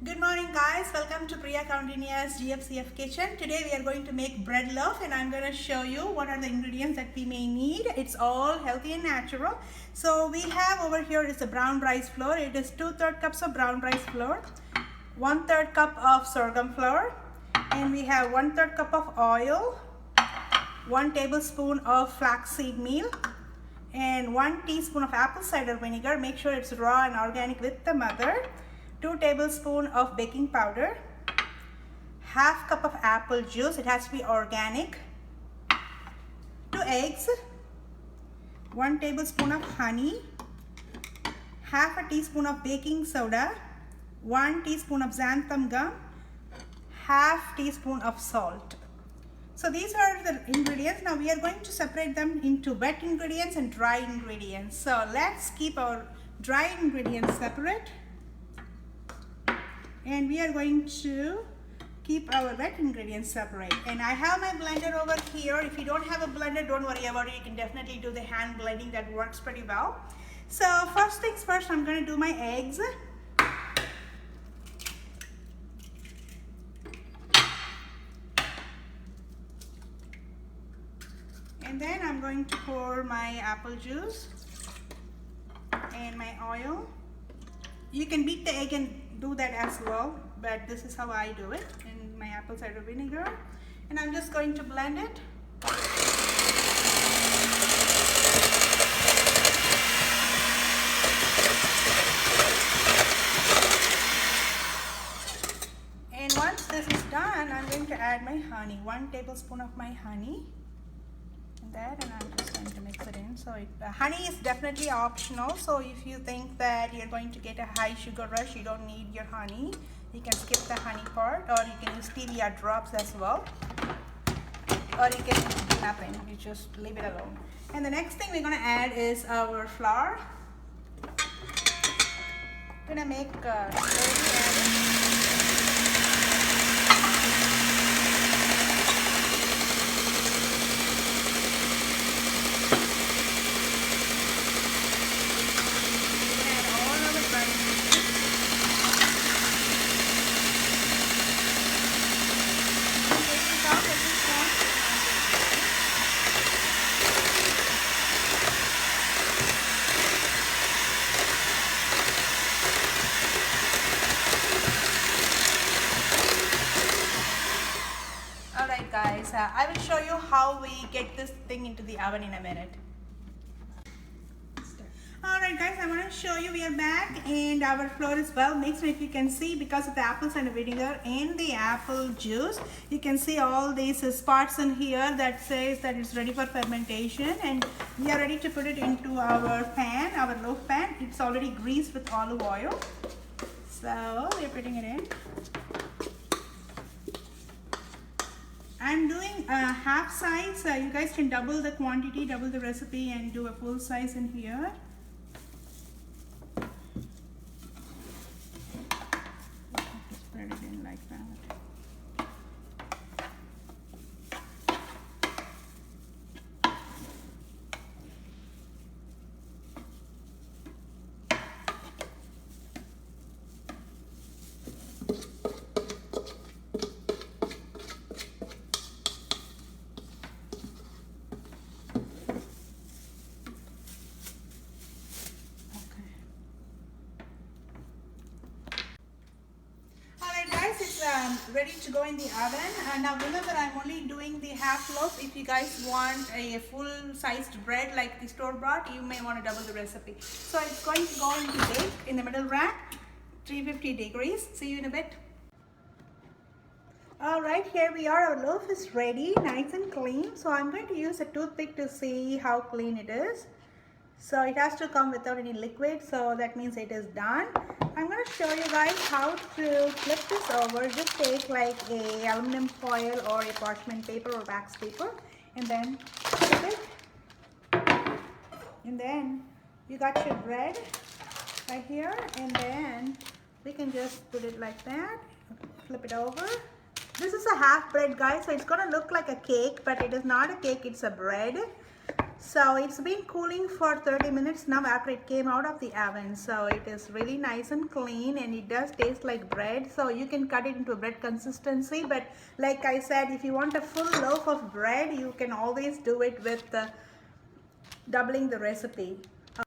Good morning guys, welcome to Priya Kaundinia's GFCF kitchen. Today we are going to make bread loaf and I'm going to show you what are the ingredients that we may need. It's all healthy and natural. So we have over here is the brown rice flour. It is 2/3 cups of brown rice flour, 1/3 cup of sorghum flour, and we have 1/3 cup of oil, 1 tablespoon of flaxseed meal, and 1 teaspoon of apple cider vinegar. Make sure it's raw and organic with the mother. 2 tablespoons of baking powder, half cup of apple juice, it has to be organic, 2 eggs, 1 tablespoon of honey, half a teaspoon of baking soda, 1 teaspoon of xanthan gum, half teaspoon of salt. So these are the ingredients. Now we are going to separate them into wet ingredients and dry ingredients. So let's keep our dry ingredients separate. And we are going to keep our wet ingredients separate. And I have my blender over here. If you don't have a blender, don't worry about it. You can definitely do the hand blending. That works pretty well. So first things first, I'm going to do my eggs. And then I'm going to pour my apple juice and my oil. You can beat the egg and do that as well, but this is how I do it, in my apple cider vinegar. And I'm just going to blend it. And once this is done, I'm going to add my honey, 1 tablespoon of my honey. And I'm just going to mix it in. So honey is definitely optional. So if you think that you're going to get a high sugar rush, you don't need your honey. You can skip the honey part, or you can use stevia drops as well. Or you can use nothing. You just leave it alone. And the next thing we're going to add is our flour. I'm going to make guys, I will show you how we get this thing into the oven in a minute. Alright guys, I want to show you, we are back and our flour is well mixed. If you can see, because of the apple cider vinegar and the apple juice, you can see all these spots in here that says that it's ready for fermentation, and we are ready to put it into our pan, our loaf pan. It's already greased with olive oil. So we're putting it in. I'm doing a half size. You guys can double the quantity, double the recipe, and do a full size in here. Spread it in like that. It's ready to go in the oven. Now remember, I'm only doing the half loaf. If you guys want a full-sized bread like the store-bought, you may want to double the recipe. So it's going to go into bake in the middle rack, 350 degrees. See you in a bit. Alright, here we are. Our loaf is ready, nice and clean. So I'm going to use a toothpick to see how clean it is. So it has to come without any liquid, so that means it is done. I'm going to show you guys how to flip this over. Just take like a aluminum foil or a parchment paper or wax paper and then flip it. And then you got your bread right here, and then we can just put it like that, flip it over. This is a half bread, guys, so it's going to look like a cake, but it is not a cake, it's a bread. So it's been cooling for 30 minutes now after it came out of the oven. So it is really nice and clean, and it does taste like bread. So you can cut it into a bread consistency. But like I said, if you want a full loaf of bread, you can always do it with doubling the recipe.